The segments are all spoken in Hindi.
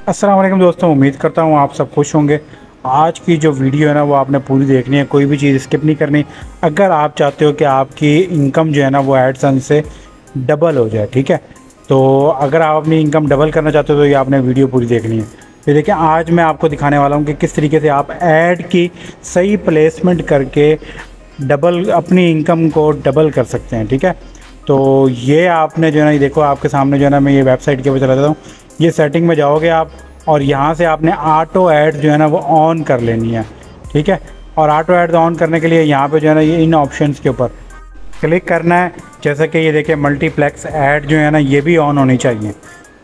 अस्सलाम वालेकुम दोस्तों, उम्मीद करता हूँ आप सब खुश होंगे। आज की जो वीडियो है ना वो आपने पूरी देखनी है, कोई भी चीज़ स्किप नहीं करनी। अगर आप चाहते हो कि आपकी इनकम जो है ना वो एडसेंस से डबल हो जाए, ठीक है, तो अगर आप अपनी इनकम डबल करना चाहते हो तो ये आपने वीडियो पूरी देखनी है। तो देखिए, आज मैं आपको दिखाने वाला हूँ कि किस तरीके से आप ऐड की सही प्लेसमेंट करके डबल अपनी इनकम को डबल कर सकते हैं, ठीक है। तो ये आपने जो है ना, ये देखो आपके सामने जो है ना, मैं ये वेबसाइट के ऊपर चला जाता हूँ। ये सेटिंग में जाओगे आप और यहाँ से आपने ऑटो ऐड जो है ना वो ऑन कर लेनी है, ठीक है। और ऑटो ऐड ऑन करने के लिए यहाँ पे जो है ना ये इन ऑप्शंस के ऊपर क्लिक करना है। जैसे कि ये देखिए मल्टीप्लेक्स ऐड जो है ना ये भी ऑन होनी चाहिए,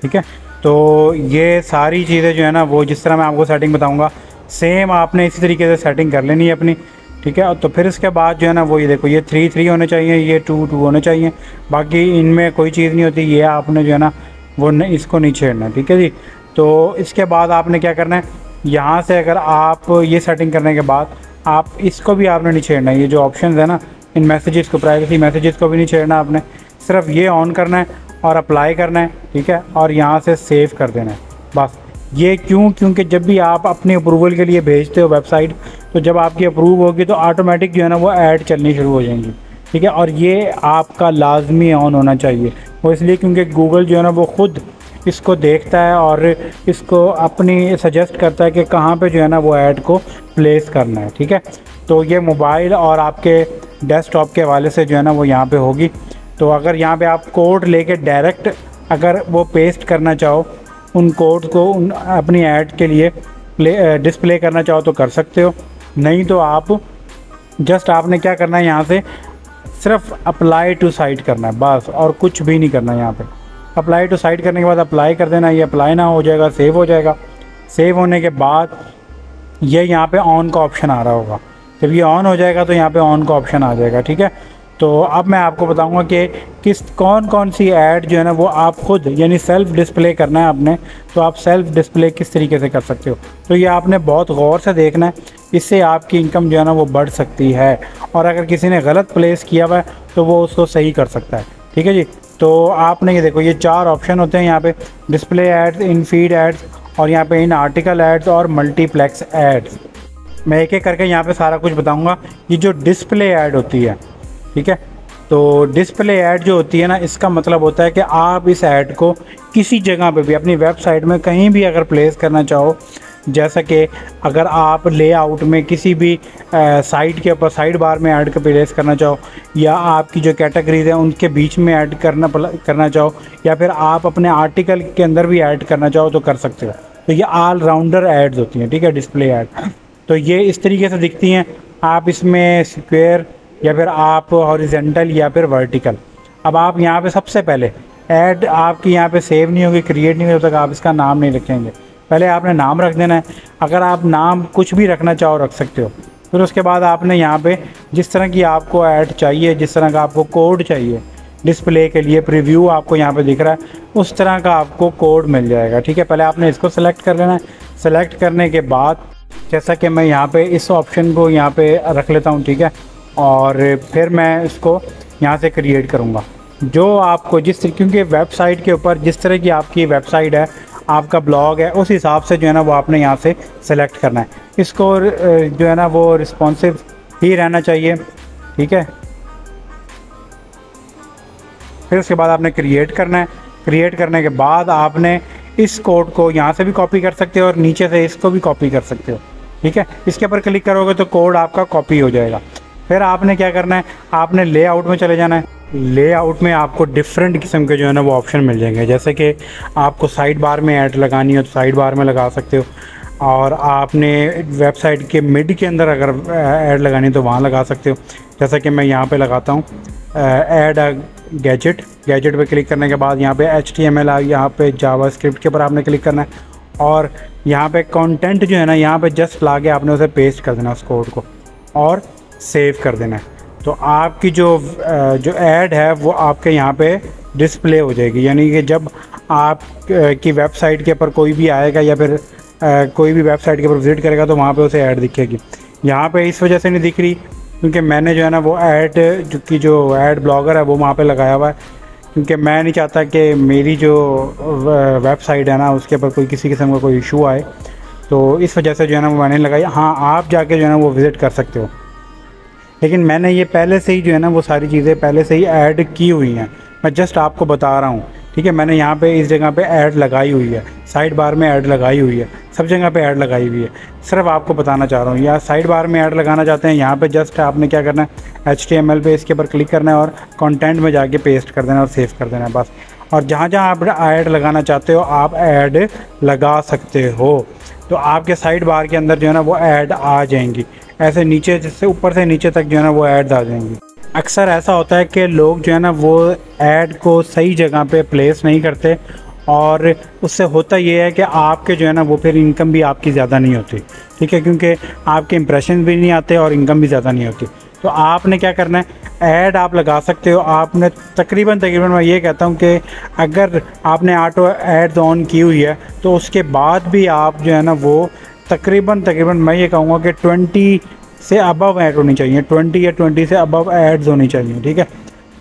ठीक है। तो ये सारी चीज़ें जो है ना वो जिस तरह मैं आपको सेटिंग बताऊँगा सेम आपने इसी तरीके से सेटिंग कर लेनी है अपनी, ठीक है। तो फिर इसके बाद जो है ना वो ये देखो, ये 3 होने चाहिए, ये 2 होने चाहिए, बाकी इनमें कोई चीज़ नहीं होती। ये आपने जो है ना वो इसको नहीं छेड़ना, ठीक है जी। तो इसके बाद आपने क्या करना है, यहाँ से अगर आप ये सेटिंग करने के बाद आप इसको भी आपने नहीं छेड़ना है। ये जो ऑप्शन है ना इन मैसेजेस को, प्राइवेसी मैसेजेस को भी नहीं छेड़ना आपने, सिर्फ ये ऑन करना है और अप्लाई करना है, ठीक है। और यहाँ से सेव कर देना है बस। ये क्योंकि जब भी आप अपनी अप्रूवल के लिए भेजते हो वेबसाइट, तो जब आपकी अप्रूव होगी तो ऑटोमेटिक जो है ना वो ऐड चलनी शुरू हो जाएंगी, ठीक है। और ये आपका लाजमी ऑन होना चाहिए, वो इसलिए क्योंकि गूगल जो है ना वो ख़ुद इसको देखता है और इसको अपनी सजेस्ट करता है कि कहाँ पे जो है ना वो ऐड को प्लेस करना है, ठीक है। तो ये मोबाइल और आपके डेस्कटॉप के हवाले से जो है ना वो यहाँ पे होगी। तो अगर यहाँ पे आप कोड लेके डायरेक्ट अगर वो पेस्ट करना चाहो, उन कोड को उन अपनी ऐड के लिए डिस्प्ले करना चाहो तो कर सकते हो, नहीं तो आप जस्ट आपने क्या करना है, यहाँ से सिर्फ अप्लाई टू साइट करना है बस, और कुछ भी नहीं करना है। यहाँ पे अप्लाई टू साइट करने के बाद अप्लाई कर देना। ये अप्लाई ना हो जाएगा, सेव हो जाएगा। सेव होने के बाद ये यहाँ पे ऑन का ऑप्शन आ रहा होगा। जब ये ऑन हो जाएगा तो यहाँ पे ऑन का ऑप्शन आ जाएगा, ठीक है। तो अब मैं आपको बताऊंगा कि कौन सी ऐड जो है ना वो आप खुद यानी सेल्फ डिस्प्ले करना है आपने, तो आप सेल्फ डिस्प्ले किस तरीके से कर सकते हो। तो ये आपने बहुत गौर से देखना है, इससे आपकी इनकम जो है ना वो बढ़ सकती है। और अगर किसी ने गलत प्लेस किया हुआ है तो वो उसको सही कर सकता है, ठीक है जी। तो आपने ये देखो, ये 4 ऑप्शन होते हैं यहाँ पे, डिस्प्ले एड्स, इन फीड एड्स, और यहाँ पे इन आर्टिकल एड्स और मल्टीप्लेक्स एड्स। मैं एक एक करके यहाँ पे सारा कुछ बताऊँगा। ये जो डिस्प्ले ऐड होती है, ठीक है, तो डिस्प्ले ऐड जो होती है ना, इसका मतलब होता है कि आप इस ऐड को किसी जगह पे भी अपनी वेबसाइट में कहीं भी अगर प्लेस करना चाहो, जैसा कि अगर आप लेआउट में किसी भी साइट के ऊपर साइड बार में ऐड प्लेस करना चाहो, या आपकी जो कैटेगरीज हैं उनके बीच में ऐड करना चाहो, या फिर आप अपने आर्टिकल के अंदर भी ऐड करना चाहो तो कर सकते हो। तो ये ऑल राउंडर एड्स होती हैं, ठीक है, डिस्प्ले ऐड। तो ये इस तरीके से दिखती हैं। आप इसमें स्क्वायर या फिर आप हॉरिजेंटल या फिर वर्टिकल। अब आप यहाँ पे सबसे पहले ऐड आपकी यहाँ पे सेव नहीं होगी, क्रिएट नहीं होगी जब तक आप इसका नाम नहीं रखेंगे। पहले आपने नाम रख देना है। अगर आप नाम कुछ भी रखना चाहो रख सकते हो। फिर उसके बाद आपने यहाँ पे जिस तरह की आपको ऐड चाहिए, जिस तरह का आपको कोड चाहिए डिस्प्ले के लिए, प्रीव्यू आपको यहाँ पे दिख रहा है, उस तरह का आपको कोड मिल जाएगा, ठीक है। पहले आपने इसको सेलेक्ट कर लेना है। सेलेक्ट करने के बाद जैसा कि मैं यहाँ पे इस ऑप्शन को यहाँ पे रख लेता हूँ, ठीक है, और फिर मैं इसको यहाँ से क्रिएट करूँगा जो आपको क्योंकि वेबसाइट के ऊपर जिस तरह की आपकी वेबसाइट है, आपका ब्लॉग है, उस हिसाब से जो है ना वो आपने यहाँ से सेलेक्ट करना है। इसको जो है ना वो रिस्पॉन्सिव ही रहना चाहिए, ठीक है। फिर उसके बाद आपने क्रिएट करना है। क्रिएट करने के बाद आपने इस कोड को यहाँ से भी कॉपी कर सकते हो और नीचे से इसको भी कॉपी कर सकते हो, ठीक है। इसके ऊपर क्लिक करोगे तो कोड आपका कॉपी हो जाएगा। फिर आपने क्या करना है, आपने लेआउट में चले जाना है। लेआउट में आपको डिफरेंट किस्म के जो है ना वो ऑप्शन मिल जाएंगे। जैसे कि आपको साइड बार में ऐड लगानी हो तो साइड बार में लगा सकते हो, और आपने वेबसाइट के मिड के अंदर अगर ऐड लगानी तो वहाँ लगा सकते हो। जैसा कि मैं यहाँ पे लगाता हूँ ऐड गैजेट पे क्लिक करने के बाद यहाँ पे HTML यहाँ पे जावास्क्रिप्ट के ऊपर आपने क्लिक करना है, और यहाँ पे कंटेंट जो है ना यहाँ पे जस्ट ला के आपने उसे पेस्ट कर देना उस कोड को और सेव कर देना है। तो आपकी जो ऐड है वो आपके यहाँ पे डिस्प्ले हो जाएगी। यानी कि जब आप की वेबसाइट के ऊपर कोई भी आएगा या फिर कोई भी वेबसाइट के ऊपर विजिट करेगा तो वहाँ पे उसे ऐड दिखेगी। यहाँ पे इस वजह से नहीं दिख रही क्योंकि मैंने जो है ना वो ऐड जो ऐड ब्लॉगर है वो वहाँ पे लगाया हुआ है। क्योंकि मैं नहीं चाहता कि मेरी जो वेबसाइट है ना उसके ऊपर कोई किसी किस्म का कोई इशू आए। तो इस वजह से जो है ना वो मैंने लगाई। हाँ, आप जाके जो है ना वो विज़िट कर सकते हो, लेकिन मैंने ये पहले से ही जो है ना वो सारी चीज़ें पहले से ही ऐड की हुई हैं। मैं जस्ट आपको बता रहा हूँ, ठीक है। मैंने यहाँ पे इस जगह पे ऐड लगाई हुई है, साइड बार में ऐड लगाई हुई है, सब जगह पे ऐड लगाई हुई है। सिर्फ आपको बताना चाह रहा हूँ, या साइड बार में ऐड लगाना चाहते हैं, यहाँ पे जस्ट आपने क्या करना है, HTML पे इसके ऊपर क्लिक करना है और कंटेंट में जाके पेस्ट कर देना और सेव कर देना है बस। और जहाँ जहाँ आप ऐड लगाना चाहते हो आप ऐड लगा सकते हो। तो आपके साइड बार के अंदर जो है ना वो ऐड आ जाएंगी, ऐसे नीचे से ऊपर से नीचे तक जो है ना वो ऐड आ जाएंगी। अक्सर ऐसा होता है कि लोग जो है ना वो ऐड को सही जगह पे प्लेस नहीं करते, और उससे होता ये है कि आपके जो है ना वो फिर इनकम भी आपकी ज़्यादा नहीं होती, ठीक है, क्योंकि आपके इंप्रेशन भी नहीं आते और इनकम भी ज़्यादा नहीं होती। तो आपने क्या करना है, ऐड आप लगा सकते हो। आपने तकरीबन मैं ये कहता हूँ कि अगर आपने ऑटो एड्स ऑन की हुई है तो उसके बाद भी आप जो है ना वो तकरीबन मैं ये कहूँगा कि 20 से अबव ऐड होनी चाहिए, 20 या 20 से अबव एड्स होनी चाहिए, ठीक है।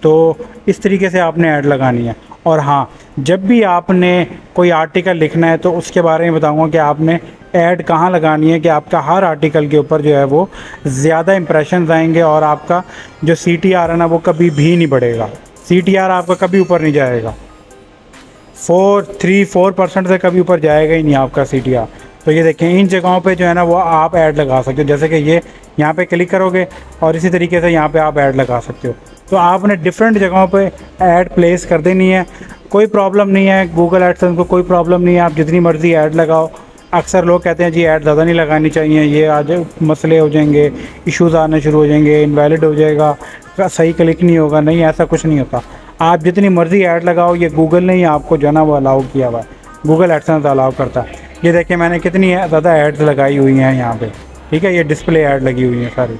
तो इस तरीके से आपने ऐड लगानी है। और हाँ, जब भी आपने कोई आर्टिकल लिखना है तो उसके बारे में बताऊंगा कि आपने ऐड कहाँ लगानी है, कि आपका हर आर्टिकल के ऊपर जो है वो ज़्यादा इंप्रेशंस आएंगे और आपका जो CTR है ना वो कभी भी नहीं बढ़ेगा। CTR आपका कभी ऊपर नहीं जाएगा, 4% से कभी ऊपर जाएगा ही नहीं आपका CTR। तो ये देखें, इन जगहों पे जो है ना वो आप ऐड लगा सकते हो, जैसे कि ये यहाँ पे क्लिक करोगे और इसी तरीके से यहाँ पे आप ऐड लगा सकते हो। तो आपने डिफरेंट जगहों पे ऐड प्लेस कर देनी है, कोई प्रॉब्लम नहीं है। गूगल एडसेंस को कोई प्रॉब्लम नहीं है, आप जितनी मर्ज़ी ऐड लगाओ। अक्सर लोग कहते हैं जी ऐड ज़्यादा नहीं लगानी चाहिए, ये आज मसले हो जाएंगे, इश्यूज़ आने शुरू हो जाएंगे, इनवैलिड हो जाएगा, सही क्लिक नहीं होगा। नहीं, ऐसा कुछ नहीं होता। आप जितनी मर्ज़ी ऐड लगाओ, ये गूगल ने ही आपको जो है ना वो अलाउ किया हुआ है, गूगल एडसेंस अलाउ करता है। ये देखिए मैंने कितनी ज़्यादा एड्स लगाई हुई हैं यहाँ पे, ठीक है। ये डिस्प्ले ऐड लगी हुई है सारी,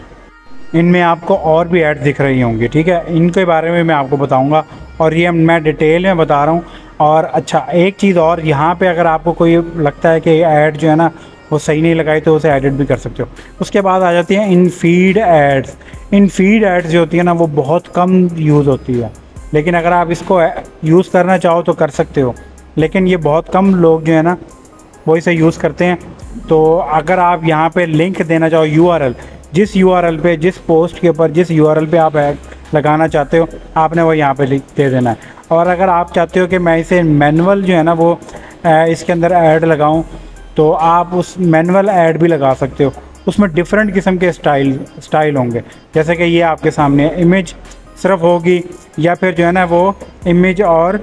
इनमें आपको और भी ऐड दिख रही होंगी, ठीक है। इनके बारे में मैं आपको बताऊंगा और ये मैं डिटेल में बता रहा हूँ। और अच्छा, एक चीज़ और, यहाँ पे अगर आपको कोई लगता है कि ऐड जो है ना वो सही नहीं लगाई तो उसे एडिट भी कर सकते हो। उसके बाद आ जाती हैं इन फीड एड्स। इन फीड एड्स जो होती है ना वो बहुत कम यूज़ होती है, लेकिन अगर आप इसको यूज़ करना चाहो तो कर सकते हो, लेकिन ये बहुत कम लोग जो है ना वो इसे यूज़ करते हैं। तो अगर आप यहाँ पे लिंक देना चाहो, URL, जिस URL पे, जिस पोस्ट के ऊपर जिस URL पे आप ऐड लगाना चाहते हो, आपने वो यहाँ पे लिख दे देना है। और अगर आप चाहते हो कि मैं इसे मैनुअल जो है ना वो इसके अंदर ऐड लगाऊं, तो आप उस मैनुअल ऐड भी लगा सकते हो। उसमें डिफरेंट किस्म के स्टाइल होंगे, जैसे कि ये आपके सामने इमेज सिर्फ होगी, या फिर जो है ना वो इमेज और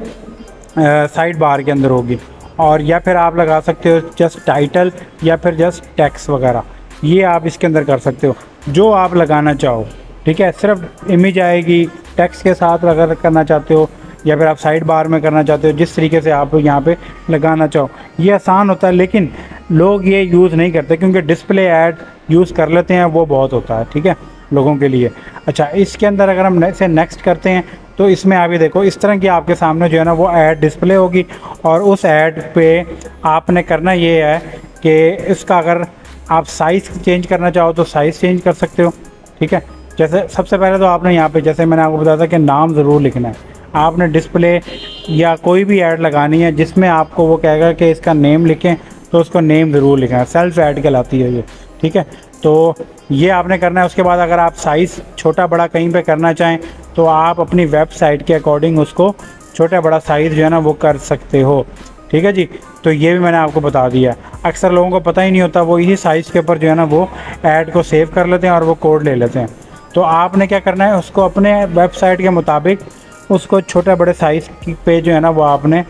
साइड बार के अंदर होगी, और या फिर आप लगा सकते हो जस्ट टाइटल या फिर जस्ट टेक्स्ट वगैरह। ये आप इसके अंदर कर सकते हो जो आप लगाना चाहो, ठीक है। सिर्फ इमेज आएगी, टेक्स्ट के साथ अगर करना चाहते हो या फिर आप साइड बार में करना चाहते हो, जिस तरीके से आप यहाँ पे लगाना चाहो। ये आसान होता है, लेकिन लोग ये यूज़ नहीं करते क्योंकि डिस्प्ले ऐड यूज़ कर लेते हैं, वो बहुत होता है, ठीक है, लोगों के लिए। अच्छा, इसके अंदर अगर हम इसे नेक्स्ट करते हैं तो इसमें आप ये देखो, इस तरह की आपके सामने जो है ना वो ऐड डिस्प्ले होगी, और उस ऐड पे आपने करना ये है कि इसका अगर आप साइज़ चेंज करना चाहो तो साइज़ चेंज कर सकते हो, ठीक है। जैसे सबसे पहले तो आपने यहाँ पे, जैसे मैंने आपको बताया था कि नाम ज़रूर लिखना है। आपने डिस्प्ले या कोई भी ऐड लगानी है जिसमें आपको वो कहेगा कि इसका नेम लिखें, तो उसको नेम ज़रूर लिखना है। सेल्फ ऐड कहलाती है ये, ठीक है। तो ये आपने करना है। उसके बाद अगर आप साइज़ छोटा बड़ा कहीं पे करना चाहें तो आप अपनी वेबसाइट के अकॉर्डिंग उसको छोटा बड़ा साइज़ जो है ना वो कर सकते हो, ठीक है जी। तो ये भी मैंने आपको बता दिया। अक्सर लोगों को पता ही नहीं होता, वो इसी साइज़ के ऊपर जो है ना वो ऐड को सेव कर लेते हैं और वो कोड ले लेते हैं। तो आपने क्या करना है, उसको अपने वेबसाइट के मुताबिक उसको छोटे बड़े साइज़ पे जो है ना वो आपने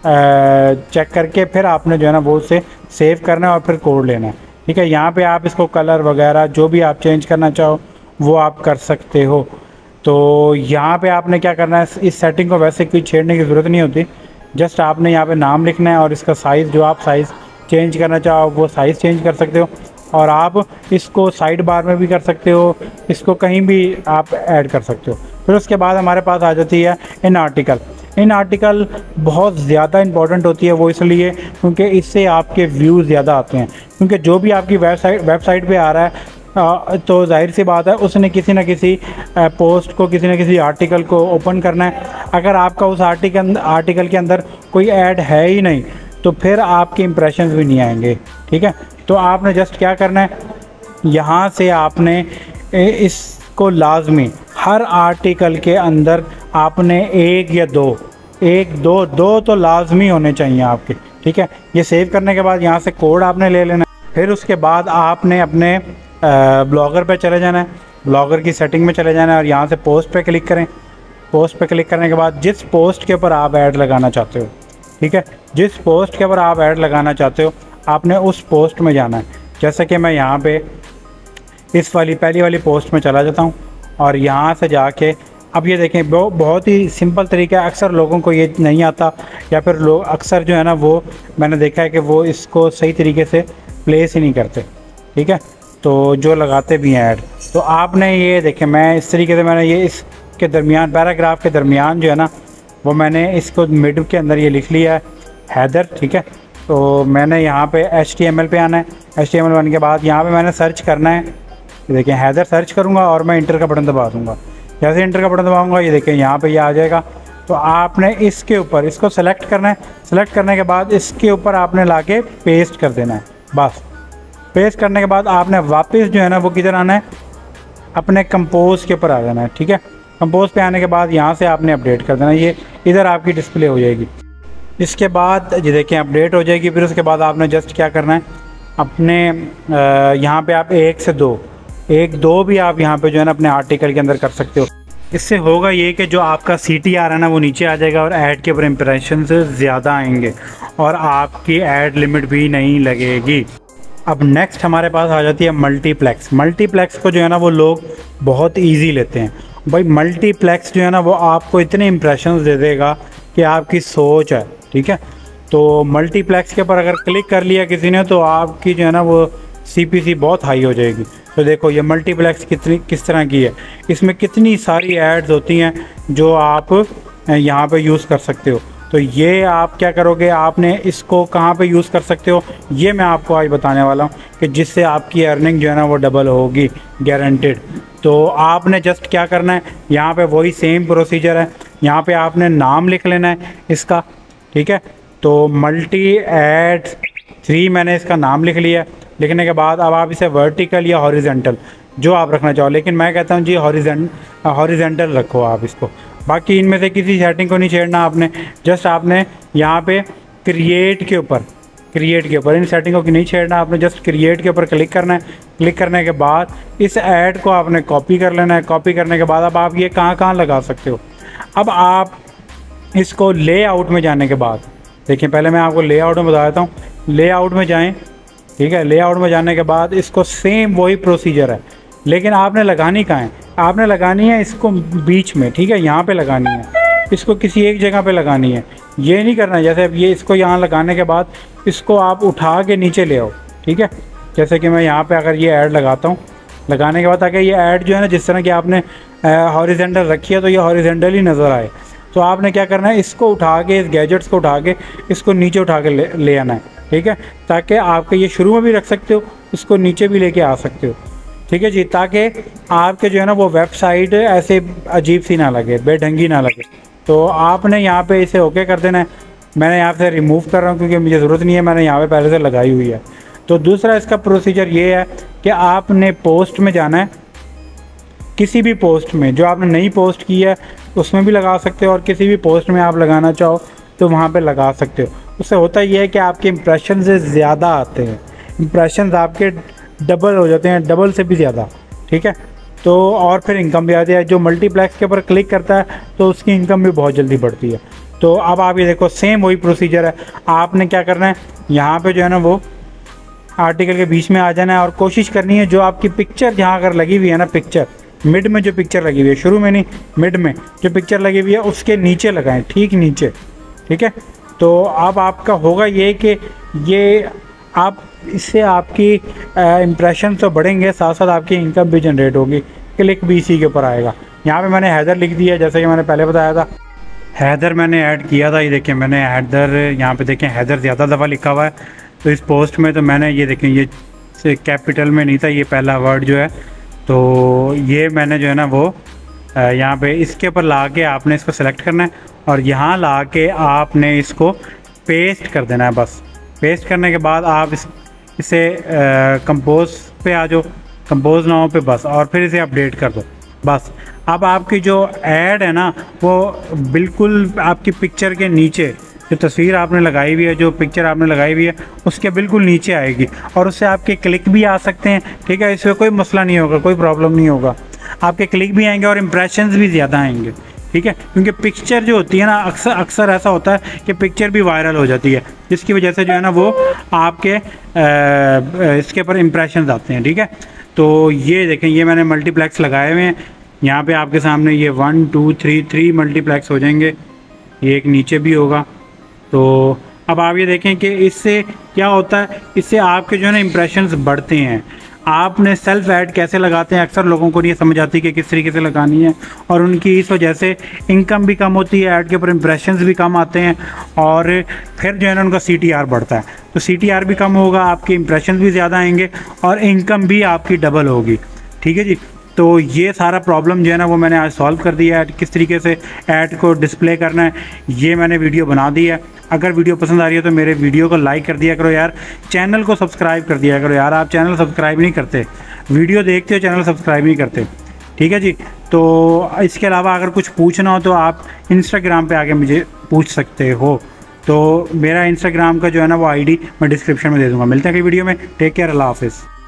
चेक करके फिर आपने जो है ना वो उसे सेव करना है और फिर कोड लेना है, ठीक है। यहाँ पे आप इसको कलर वगैरह जो भी आप चेंज करना चाहो वो आप कर सकते हो। तो यहाँ पे आपने क्या करना है, इस सेटिंग को वैसे कोई छेड़ने की ज़रूरत नहीं होती, जस्ट आपने यहाँ पे नाम लिखना है और इसका साइज़, जो आप साइज़ चेंज करना चाहो वो साइज़ चेंज कर सकते हो। और आप इसको साइड बार में भी कर सकते हो, इसको कहीं भी आप ऐड कर सकते हो। फिर उसके बाद हमारे पास आ जाती है इन आर्टिकल। इन आर्टिकल बहुत ज़्यादा इंपॉर्टेंट होती है, वो इसलिए क्योंकि इससे आपके व्यूज़ ज़्यादा आते हैं, क्योंकि जो भी आपकी वेबसाइट पे आ रहा है तो जाहिर सी बात है उसने किसी न किसी पोस्ट को, किसी न किसी आर्टिकल को ओपन करना है। अगर आपका उस आर्टिकल के अंदर कोई ऐड है ही नहीं तो फिर आपके इंप्रेशंस भी नहीं आएंगे, ठीक है। तो आपने जस्ट क्या करना है, यहाँ से आपने इसको लाजमी हर आर्टिकल के अंदर आपने एक दो तो लाजमी होने चाहिए आपके, ठीक है। ये सेव करने के बाद यहाँ से कोड आपने ले लेना है। फिर उसके बाद आपने अपने ब्लॉगर पे चले जाना है, ब्लॉगर की सेटिंग में चले जाना है और यहाँ से पोस्ट पे क्लिक करें। पोस्ट पे क्लिक करने के बाद जिस पोस्ट के ऊपर आप ऐड लगाना चाहते हो, ठीक है, जिस पोस्ट के ऊपर आप ऐड लगाना चाहते हो आपने उस पोस्ट में जाना है। जैसे कि मैं यहाँ पे इस वाली पहली वाली पोस्ट में चला जाता हूँ और यहाँ से जाके अब ये देखें बहुत ही सिंपल तरीका है। अक्सर लोगों को ये नहीं आता या फिर लोग अक्सर जो है ना वो मैंने देखा है कि वो इसको सही तरीके से प्लेस ही नहीं करते, ठीक है, तो जो लगाते भी हैं ऐड। तो आपने ये देखें मैं इस तरीके से मैंने ये इसके दरमियान पैराग्राफ के दरमियान जो है ना वो मैंने इसको मिड के अंदर ये लिख लिया है हैदर, ठीक है। तो मैंने यहाँ पे HTML पे आना है। HTML आने के बाद यहाँ पे मैंने सर्च करना है, देखें हैदर सर्च करूँगा और मैं इंटर का बटन दबा दूँगा। जैसे इंटर का बटन दबाऊँगा ये देखें यहाँ पे ये आ जाएगा। तो आपने इसके ऊपर इसको सेलेक्ट करना है। सेलेक्ट करने के बाद इसके ऊपर आपने लाके पेस्ट कर देना है। बस पेस्ट करने के बाद आपने वापस जो है ना वो किधर आना है, अपने कंपोज के ऊपर आ जाना है, ठीक है। कंपोज पे आने के बाद यहाँ से आपने अपडेट कर देना, ये इधर आपकी डिस्प्ले हो जाएगी। इसके बाद ये देखें अपडेट हो जाएगी। फिर उसके बाद आपने जस्ट क्या करना है, अपने यहाँ पे आप 1 से 2 भी आप यहाँ पे जो है ना अपने आर्टिकल के अंदर कर सकते हो। इससे होगा ये कि जो आपका CTR है ना वो नीचे आ जाएगा और ऐड के ऊपर इंप्रेशन ज़्यादा आएंगे और आपकी ऐड लिमिट भी नहीं लगेगी। अब नेक्स्ट हमारे पास आ जाती है मल्टीप्लेक्स। मल्टीप्लेक्स को जो है ना वो लोग बहुत इजी लेते हैं। भाई मल्टीप्लेक्स जो है ना वो आपको इतने इंप्रेशंस दे देगा कि आपकी सोच है, ठीक है। तो मल्टीप्लेक्स के ऊपर अगर क्लिक कर लिया किसी ने तो आपकी जो है ना वो CPC बहुत हाई हो जाएगी। तो देखो ये मल्टीप्लेक्स किस तरह की है, इसमें कितनी सारी एड्स होती हैं जो आप यहाँ पे यूज़ कर सकते हो। तो ये आप क्या करोगे, आपने इसको कहाँ पे यूज़ कर सकते हो ये मैं आपको आज बताने वाला हूँ कि जिससे आपकी अर्निंग जो है ना वो डबल होगी गारंटेड। तो आपने जस्ट क्या करना है, यहाँ पे वही सेम प्रोसीजर है। यहाँ पे आपने नाम लिख लेना है इसका, ठीक है। तो मल्टी एड 3 मैंने इसका नाम लिख लिया। लिखने के बाद अब आप इसे वर्टिकल या हॉरिजेंटल जो आप रखना चाहो, लेकिन मैं कहता हूँ जी हॉरिजेंटल रखो आप इसको। बाकी इनमें से किसी सेटिंग को नहीं छेड़ना आपने। जस्ट आपने यहाँ पे क्रिएट के ऊपर इन सेटिंग को नहीं छेड़ना आपने। जस्ट क्रिएट के ऊपर क्लिक करना है। क्लिक करने के बाद इस ऐड को आपने कॉपी कर लेना है। कॉपी करने के बाद अब आप ये कहाँ लगा सकते हो। अब आप इसको लेआउट में जाने के बाद देखिए, पहले मैं आपको लेआउट में बता देता हूँ। लेआउट में जाएँ, ठीक है। लेआउट में जाने के बाद इसको सेम वही प्रोसीजर है, लेकिन आपने लगानी कहाँ है, आपने लगानी है इसको बीच में, ठीक है। यहाँ पे लगानी है, इसको किसी एक जगह पे लगानी है। ये नहीं करना है जैसे अब ये इसको यहाँ लगाने के बाद इसको आप उठा के नीचे ले आओ, ठीक है। जैसे कि मैं यहाँ पे अगर ये ऐड लगाता हूँ, लगाने के बाद ताकि ये ऐड जो है ना जिस तरह की आपने हॉरिजेंटल रखी है तो ये हॉरिजेंटल ही नज़र आए। तो आपने क्या करना है, इसको उठा के, इस गैजेट्स को उठा के इसको नीचे उठा के ले आना है, ठीक है। ताकि आपके ये शुरू में भी रख सकते हो, इसको नीचे भी लेके आ सकते हो, ठीक है जी। ताकि आपके जो है ना वो वेबसाइट ऐसे अजीब सी ना लगे, बेढंगी ना लगे। तो आपने यहाँ पे इसे ओके कर देना है। मैंने यहाँ से रिमूव कर रहा हूँ क्योंकि मुझे ज़रूरत नहीं है, मैंने यहाँ पे पहले से लगाई हुई है। तो दूसरा इसका प्रोसीजर ये है कि आपने पोस्ट में जाना है। किसी भी पोस्ट में जो आपने नई पोस्ट की है उसमें भी लगा सकते हो और किसी भी पोस्ट में आप लगाना चाहो तो वहाँ पे लगा सकते हो। उससे होता ये है कि आपके इंप्रेशन से ज़्यादा आते हैं, इंप्रेशन आपके डबल हो जाते हैं, डबल से भी ज़्यादा, ठीक है। तो और फिर इनकम भी आती है। जो मल्टीप्लेक्स के ऊपर क्लिक करता है तो उसकी इनकम भी बहुत जल्दी बढ़ती है। तो अब आप ये देखो सेम वही प्रोसीजर है। आपने क्या करना है, यहाँ पे जो है ना वो आर्टिकल के बीच में आ जाना है और कोशिश करनी है जो आपकी पिक्चर जहाँ अगर लगी हुई है ना, पिक्चर मिड में जो पिक्चर लगी हुई है, शुरू में नहीं मिड में जो पिक्चर लगी हुई है उसके नीचे लगाएं, ठीक नीचे, ठीक है। तो अब आपका होगा ये कि ये आप इससे आपकी इम्प्रेशन तो बढ़ेंगे, साथ साथ आपकी इनकम भी जनरेट होगी। क्लिक भी इसी के ऊपर आएगा। यहाँ पे मैंने हैदर लिख दिया जैसे कि मैंने पहले बताया था। हैदर मैंने ऐड किया था, ये देखें मैंने हैदर यहाँ पे देखें हैदर ज़्यादा दफ़ा लिखा हुआ है। तो इस पोस्ट में तो मैंने ये देखें ये से कैपिटल में नहीं था ये पहला वर्ड जो है। तो ये मैंने जो है ना वो यहाँ पे इसके ऊपर ला के आपने इसको सेलेक्ट करना है और यहाँ ला के आपने इसको पेस्ट कर देना है। बस पेस्ट करने के बाद आप इसे कंपोज पे आ जाओ, कंपोज नाउ पे बस, और फिर इसे अपडेट कर दो बस। अब आपकी जो ऐड है ना वो बिल्कुल आपकी पिक्चर के नीचे, जो तस्वीर आपने लगाई हुई है, जो पिक्चर आपने लगाई हुई है उसके बिल्कुल नीचे आएगी और उससे आपके क्लिक भी आ सकते हैं। ठीक है, इसमें कोई मसला नहीं होगा, कोई प्रॉब्लम नहीं होगा, आपके क्लिक भी आएंगे और इम्प्रेशंस भी ज़्यादा आएंगे। ठीक है, क्योंकि पिक्चर जो होती है ना अक्सर ऐसा होता है कि पिक्चर भी वायरल हो जाती है, जिसकी वजह से जो है ना वो आपके इसके ऊपर इम्प्रेशंस आते हैं। ठीक है, तो ये देखें, ये मैंने मल्टीप्लेक्स लगाए हुए हैं यहाँ पे आपके सामने, ये 1 2 3 मल्टीप्लेक्स हो जाएंगे, ये एक नीचे भी होगा। तो अब आप ये देखें कि इससे क्या होता है, इससे आपके जो है ना इम्प्रेशंस बढ़ते हैं। आपने सेल्फ ऐड कैसे लगाते हैं, अक्सर लोगों को नहीं समझ आती कि किस तरीके से लगानी है, और उनकी इस वजह से इनकम भी कम होती है, ऐड के ऊपर इम्प्रेशंस भी कम आते हैं, और फिर जो है ना उनका CTR बढ़ता है। तो CTR भी कम होगा, आपके इम्प्रेशंस भी ज़्यादा आएंगे और इनकम भी आपकी डबल होगी। ठीक है जी, तो ये सारा प्रॉब्लम जो है ना वो मैंने आज सॉल्व कर दिया है, किस तरीके से ऐड को डिस्प्ले करना है ये मैंने वीडियो बना दी है। अगर वीडियो पसंद आ रही है तो मेरे वीडियो को लाइक कर दिया करो यार, चैनल को सब्सक्राइब कर दिया करो यार। आप चैनल सब्सक्राइब नहीं करते, वीडियो देखते हो, चैनल सब्सक्राइब नहीं करते। ठीक है जी, तो इसके अलावा अगर कुछ पूछना हो तो आप इंस्टाग्राम पे आके मुझे पूछ सकते हो। तो मेरा इंस्टाग्राम का जो है ना वो ID मैं डिस्क्रिप्शन में दे दूँगा। मिलते हैं अगली वीडियो में, टेक केयर, अल्लाह हाफिज़।